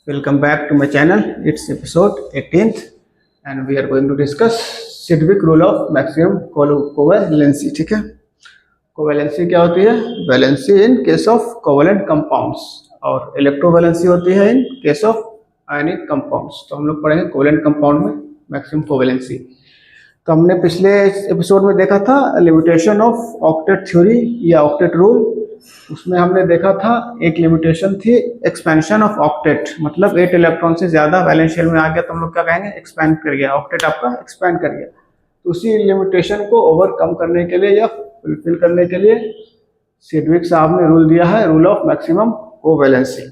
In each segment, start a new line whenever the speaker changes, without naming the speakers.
Welcome back to my channel. It's episode 18th and we are going to discuss Sedgwick rule of maximum covalency. ठीक है, covalency क्या होती है? Valency in case of covalent compounds और electrovalency होती है in case of ionic compounds. तो हम लोग पढ़ेंगे कोवेलेंट कंपाउंड में मैक्सिमम कोवेलेंसी। तो हमने पिछले एपिसोड में देखा था लिमिटेशन ऑफ ऑक्टेट थ्योरी या ऑक्टेट रूल। उसमें हमने देखा था एक लिमिटेशन थी एक्सपेंशन ऑफ ऑक्टेट, मतलब 8 इलेक्ट्रॉन से ज़्यादा वैलेंस शेल में आ गया तो हम लोग क्या कहेंगे, एक्सपैंड कर गया, ऑक्टेट आपका एक्सपैंड कर गया। तो उसी लिमिटेशन को ओवरकम करने के लिए या फुलफिल करने के लिए सेडविक साहब ने रूल दिया है, रूल ऑफ मैक्सिमम कोवैलेंसी।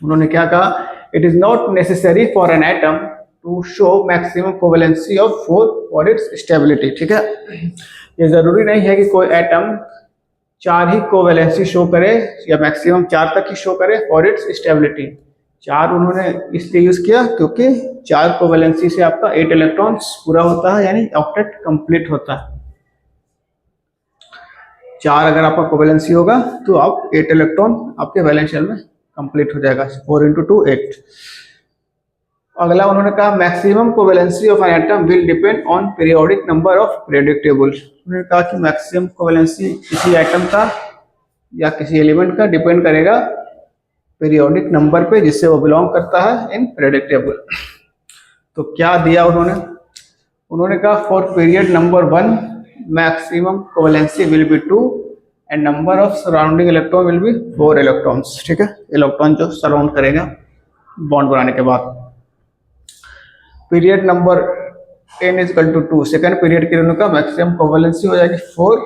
उन्होंने क्या कहा, it is not necessary for an atom to show maximum covalency of 4 for its stability. ठीक है, ये ज़रूरी नहीं है कि कोई एटम 4 ही कोवैलेंसी शो करे या मैक्सिमम 4 तक ही शो करे फॉर इट्स स्टेबिलिटी। 4 उन्होंने इसलिए यूज किया क्योंकि 4 कोवैलेंसी से आपका 8 इलेक्ट्रॉन्स पूरा होता है, यानी ऑक्टेट कंप्लीट होता है। 4 अगर आपका कोवैलेंसी होगा तो आप 8 इलेक्ट्रॉन आपके वैलेंस शेल में कंप्लीट हो जाएगा। 4 × 2 8। अगला उन्होंने कहा maximum covalency of an atom will depend on periodic number of periodic table. उन्होंने कहा कि मैक्सिमम कोवैलेंसी किसी एटम का या किसी एलिमेंट का डिपेंड करेगा पीरियोडिक नंबर पे जिससे वो बिलोंग करता है इन पीरियोडिक टेबल। तो क्या दिया उन्होंने कहा for period number 1 maximum covalency will be 2 and number of surrounding electron will be 4 electrons. ठीक है, इलेक्ट्रॉन जो सराउंड करेगा बॉन्ड बनाने के बाद। Period number n is equal to 2, second period के लिए का मैक्सिमम कोवैलेंसी हो जाएगी 4,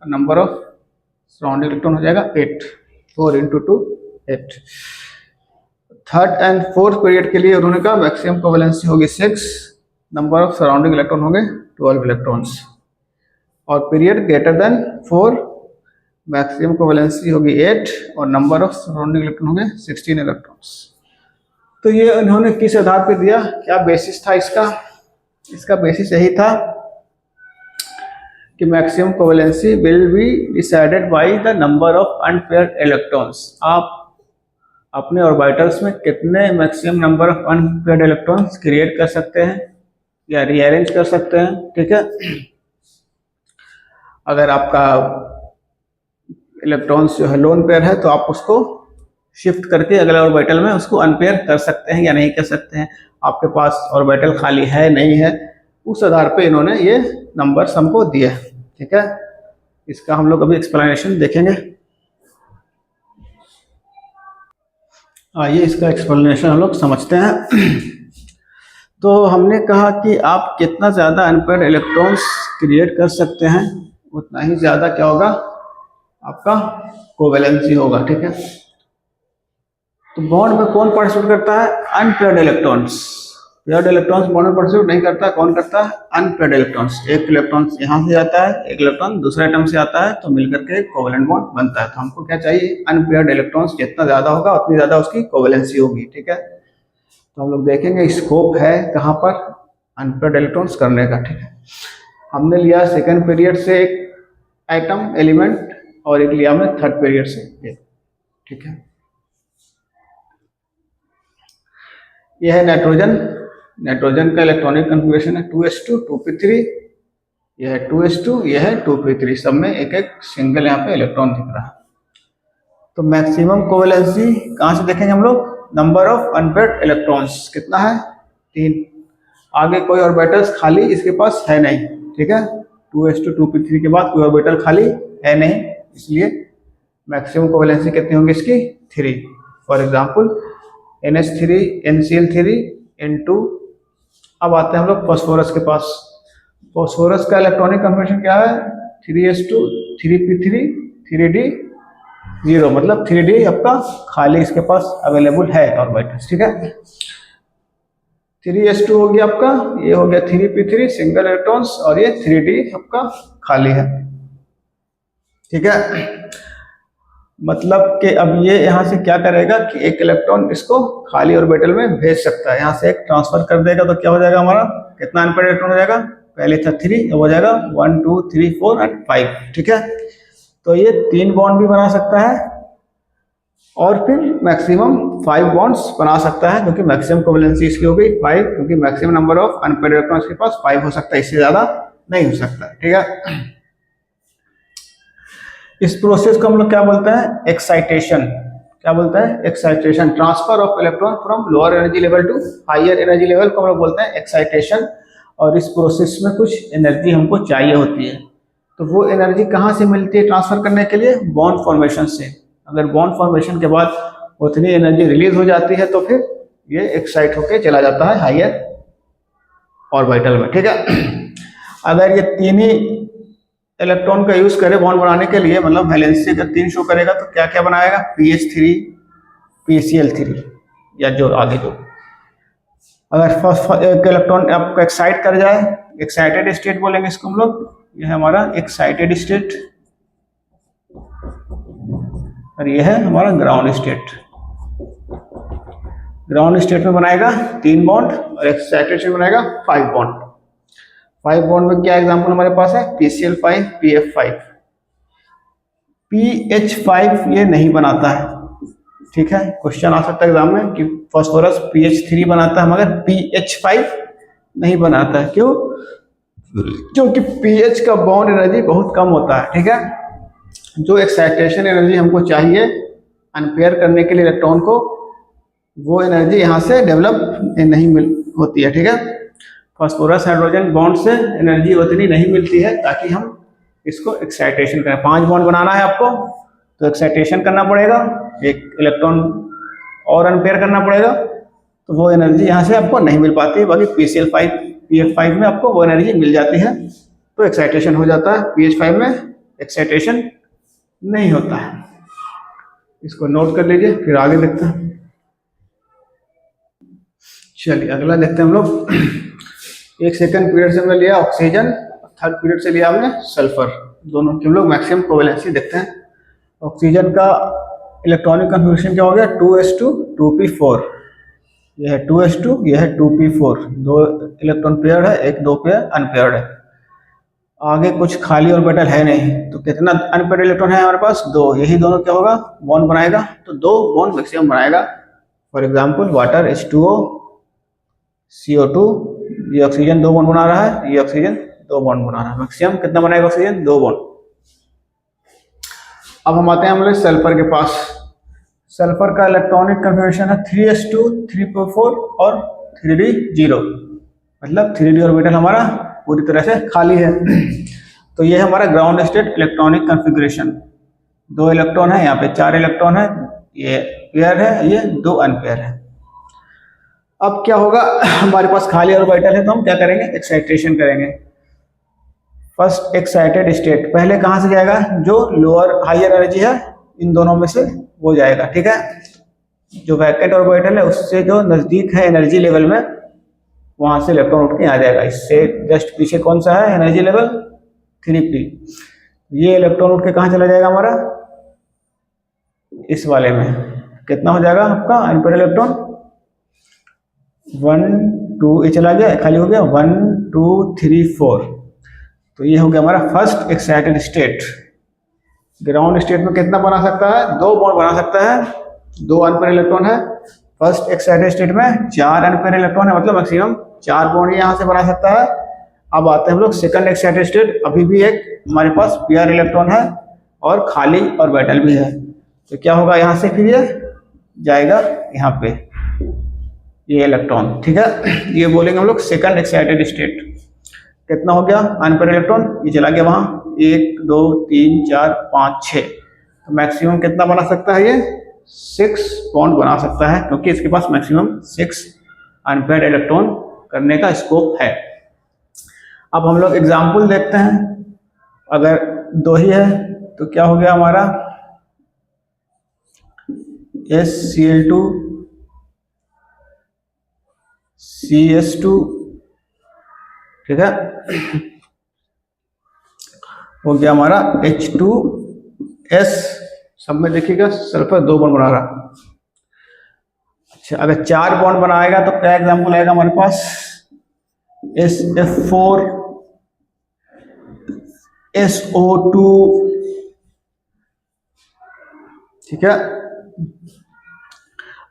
नंबर ऑफ सराउंडिंग इलेक्ट्रॉन हो जाएगा 8, 4 × 2 8। थर्ड एंड फोर्थ पीरियड के लिए उन्होंने कहा मैक्सिमम कोवैलेंसी होगी 6, नंबर ऑफ सराउंडिंग इलेक्ट्रॉन होंगे 12 इलेक्ट्रॉन्स। और period greater than 4 maximum covalency होगी 8 और नंबर ऑफ सराउंडिंग इलेक्ट्रॉन होंगे 16 इलेक्ट्रॉन्स। तो ये उन्होंने किस आधार पर दिया, क्या बेसिस था इसका बेसिस यही था कि maximum covalency will be decided by the number of unpaired electrons. आप अपने ऑर्बिटल्स में कितने maximum number of unpaired electrons create कर सकते हैं या रीअरेंज कर सकते हैं। ठीक है, अगर आपका इलेक्ट्रॉन्स जो है लोन पेयर है तो आप उसको शिफ्ट करके अगले ऑर्बिटल में उसको अनपेयर कर सकते हैं या नहीं कर सकते हैं। आपके पास ऑर्बिटल खाली है नहीं है, उस आधार पे इन्होंने ये नंबर्स हमको दिए। ठीक है, इसका हम लोग अभी एक्सप्लेनेशन देखेंगे। आइए इसका एक्सप्लेनेशन हम लोग समझते हैं। तो हमने कहा कि आप कितना ज़्यादा अनपेयर्ड इलेक्ट्रॉन्स क्रिएट कर सकते हैं उतना ही ज़्यादा क्या होगा, आपका कोवैलेंसी होगा। ठीक है, तो बॉन्ड में कौन पार्टिसिपेट करता है, unpaired electrons. Paired electrons bond में पार्टिसिपेट नहीं करता, कौन करता है, अनपेयर्ड इलेक्ट्रॉन्स। एक इलेक्ट्रॉन यहाँ से आता है, एक इलेक्ट्रॉन दूसरे एटम से आता है, तो मिलकर के कोवैलेंट बॉन्ड बनता है। तो हमको क्या चाहिए, अनपेयर्ड इलेक्ट्रॉन्स जितना ज्यादा होगा उतनी ज्यादा उसकी कोवैलेंसी होगी। ठीक है, तो हम लोग देखेंगे स्कोप है कहाँ पर अनपेयर्ड इलेक्ट्रॉन्स करने का। ठीक है, हमने लिया सेकेंड पीरियड से एक आइटम एलिमेंट और एक लिया हमने थर्ड पीरियड से एक। ठीक है, यह है नाइट्रोजन का इलेक्ट्रॉनिक कन्फिगरेशन है 2s2 2p3, यह है 2s2, यह है 2p3, सब में एक एक सिंगल यहाँ पे इलेक्ट्रॉन दिख रहा है। तो मैक्सिमम कोवैलेंसी कहाँ से देखेंगे हम लोग, नंबर ऑफ अनपेयर्ड इलेक्ट्रॉन्स कितना है, 3। आगे कोई ऑर्बिटल्स खाली इसके पास है नहीं। ठीक है, 2s2 2p3 के बाद कोई ऑर्बिटल खाली है नहीं, इसलिए मैक्सिमम कोवैलेंसी कितनी होगी इसकी, 3। For example NH3 NCl3 N2। अब आते हैं हम लोग फास्फोरस के पास। फास्फोरस का इलेक्ट्रॉनिक कन्फर्मेशन क्या है, 3s2 3p3 3d0, मतलब 3d आपका खाली इसके पास अवेलेबल है ऑर्बिटल्स। ठीक है, 3s2 हो गया आपका, ये हो गया 3p3 सिंगल इलेक्ट्रॉन्स और ये 3d आपका खाली है। ठीक है, मतलब कि अब ये यहाँ से क्या करेगा कि एक इलेक्ट्रॉन इसको खाली ऑर्बिटल में भेज सकता है, यहाँ से एक ट्रांसफर कर देगा तो क्या हो जाएगा हमारा, कितना अनपेयर्ड इलेक्ट्रॉन हो जाएगा, पहले था 3, अब हो जाएगा 1 2 3 4 और 5। ठीक है, तो ये 3 बॉन्ड भी बना सकता है और फिर मैक्सिमम 5 बॉन्ड्स बना सकता है, क्योंकि मैक्सिमम कोवेलेंसी इसकी हो गई 5, क्योंकि maximum number of unpaired electrons के पास 5 हो सकता है, इससे ज्यादा नहीं हो सकता। ठीक है, इस प्रोसेस को हम लोग क्या बोलते हैं? एक्साइटेशन। क्या बोलते हैं? Excitation. Transfer of electron from lower energy level to higher energy level को हम लोग बोलते हैं एक्साइटेशन। और इस प्रोसेस में कुछ एनर्जी हमको चाहिए होती है, तो वो एनर्जी कहाँ से मिलती है ट्रांसफर करने के लिए? बॉन्ड फॉर्मेशन से। अगर बॉन्ड फॉर्मेशन के बाद उतनी एनर्जी रिलीज हो जाती है तो फिर ये एक्साइट होके चला जाता है हायर ऑर्बिटल में। ठीक है, अगर ये तीन ही इलेक्ट्रॉन का यूज करे बॉन्ड बनाने के लिए, मतलब वैलेंसी अगर 3 शो करेगा तो क्या क्या बनाएगा? PH3 PCl3 या जो आगे जो। अगर फर्स्ट एक इलेक्ट्रॉन आपको एक्साइट कर जाए, एक्साइटेड स्टेट बोलेंगे इसको हम लोग, ये है हमारा एक्साइटेड स्टेट, और ये है हमारा ग्राउंड स्टेट। ग्राउंड स्टेट में बनाएगा 3 बॉन्ड और एक्साइटेड स्टेट बनाएगा 5 बॉन्ड। 5 बॉन्ड में क्या एग्जांपल हमारे पास है? PCl5 PF5। PH5 ये नहीं बनाता है। ठीक है, क्वेश्चन आ सकता है एग्जाम में कि फास्फोरस PH3 बनाता है मगर PH5 नहीं बनाता है। क्यों? क्योंकि pH का बॉन्ड एनर्जी बहुत कम होता है। ठीक है, जो एक्साइटेशन एनर्जी हमको चाहिए अनपेयर करने के लिए इलेक्ट्रॉन को, वो एनर्जी यहाँ से डेवलप नहीं मिल होती है। ठीक है, फास्फोरस हाइड्रोजन बॉन्ड से एनर्जी उतनी नहीं मिलती है ताकि हम इसको एक्साइटेशन करें। 5 बॉन्ड बनाना है आपको तो एक्साइटेशन करना पड़ेगा, एक इलेक्ट्रॉन और अनपेयर करना पड़ेगा, तो वो एनर्जी यहाँ से आपको नहीं मिल पाती। बाकी PCl5 PF5 में आपको वो एनर्जी मिल जाती है, तो एक्साइटेशन हो जाता है। PH5 में एक्साइटेशन नहीं होता है। इसको नोट कर लीजिए, फिर आगे देखते हैं। चलिए अगला देखते हैं हम लोग। एक सेकंड पीरियड से हमने लिया ऑक्सीजन, थर्ड पीरियड से लिया हमने सल्फर, दोनों के हम लोग मैक्सिमम कोवेलेंसी देखते हैं। ऑक्सीजन का इलेक्ट्रॉनिक कन्फिग्रेशन क्या हो गया? 2s2 2p4। यह है 2s2, यह है 2p4। 2 इलेक्ट्रॉन पेयर है, एक 2 पेयर अनपेयर्ड है। आगे कुछ खाली ऑर्बिटल है नहीं, तो कितना अनपेयर्ड इलेक्ट्रॉन है हमारे पास? 2। यही दोनों क्या होगा? बॉन्ड बनाएगा, तो 2 बॉन्ड मैक्सिमम बनाएगा। For example water H2O CO2, ये ऑक्सीजन 2 बॉन्ड बना रहा है, ये ऑक्सीजन 2 बॉन्ड बना रहा है। मैक्सिमम कितना बनाएगा ऑक्सीजन? 2 बॉन्ड। अब हम आते हैं हमारे सल्फर के पास। सल्फर का इलेक्ट्रॉनिक कन्फिग्रेशन है 3s2 3p4 और 3d0, मतलब 3d ऑर्बिटल हमारा पूरी तरह से खाली है। तो ये है हमारा ground state electronic configuration. 2 electron है, यहाँ पे 4 इलेक्ट्रॉन है, ये पेयर है, ये 2 अनपेयर है। अब क्या होगा? हमारे पास खाली ऑर्बिटल है तो हम क्या करेंगे? एक्साइटेशन करेंगे। फर्स्ट एक्साइटेड स्टेट पहले कहाँ से जाएगा? जो लोअर हायर एनर्जी है इन दोनों में से वो जाएगा। ठीक है, जो वैकेंट ऑर्बिटल है उससे जो नजदीक है एनर्जी लेवल में, वहां से इलेक्ट्रॉन उठ के आ जाएगा। इससे जस्ट पीछे कौन सा है एनर्जी लेवल? 3p। ये इलेक्ट्रॉन उठ के कहाँ चला जाएगा हमारा? इस वाले में। कितना हो जाएगा आपका अनपेयर्ड इलेक्ट्रॉन? 1 2, ये चला गया, खाली हो गया 1 2 3 4। तो ये हो गया हमारा first excited state. Ground state में कितना बना सकता है? 2 बॉन्ड बना सकता है, 2 अनपेयर्ड इलेक्ट्रॉन है। फर्स्ट एक्साइटेड स्टेट में 4 अनपेयर्ड इलेक्ट्रॉन है, मतलब मैक्सिमम 4 बॉन्ड यहाँ से बना सकता है। अब आते हैं हम लोग सेकंड एक्साइटेड स्टेट। अभी भी एक हमारे पास पेयर इलेक्ट्रॉन है और खाली ऑर्बिटल भी है, तो क्या होगा? यहाँ से फिर ये जाएगा यहाँ पे ये इलेक्ट्रॉन। ठीक है, ये बोलेंगे हम लोग सेकंड एक्साइटेड स्टेट। कितना हो गया अनपेयर्ड इलेक्ट्रॉन? ये चला गया वहां 1 2 3 4 5 6। तो मैक्सिमम कितना बना सकता है? ये 6 बॉन्ड बना सकता है, क्योंकि इसके पास मैक्सिमम 6 अनपेयर्ड इलेक्ट्रॉन करने का स्कोप है। अब हम लोग एग्जाम्पल देखते हैं। अगर 2 ही है तो क्या हो गया हमारा? SCl2 CS2। ठीक है, हो गया हमारा H2S। सब में देखिएगा सल्फर 2 बॉन्ड बना रहा। अच्छा, अगर 4 बॉन्ड बनाएगा तो क्या एग्जाम्पल आएगा हमारे पास? SF4 SO2। ठीक है,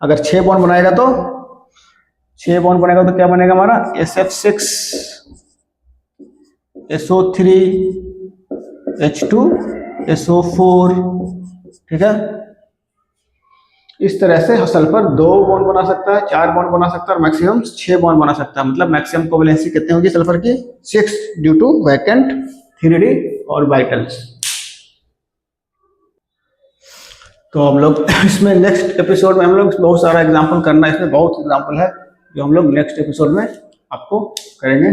अगर 6 बॉन्ड बनाएगा तो 6 बॉन्ड बनेगा तो क्या बनेगा हमारा SF6 SO3 H2 SO4, ठीक है। इस तरह से सल्फर 2 बॉन्ड बना सकता है, 4 बॉन्ड बना सकता है और मैक्सिमम 6 बॉन्ड बना सकता है। मतलब मैक्सिमम कोवेलेंसी कितनी होगी सल्फर की 6 due to vacant 3D orbitals. तो हम लोग इसमें नेक्स्ट एपिसोड में हम लोग बहुत सारा एग्जांपल करना है, इसमें बहुत एग्जांपल है जो हम लोग नेक्स्ट एपिसोड में आपको करेंगे।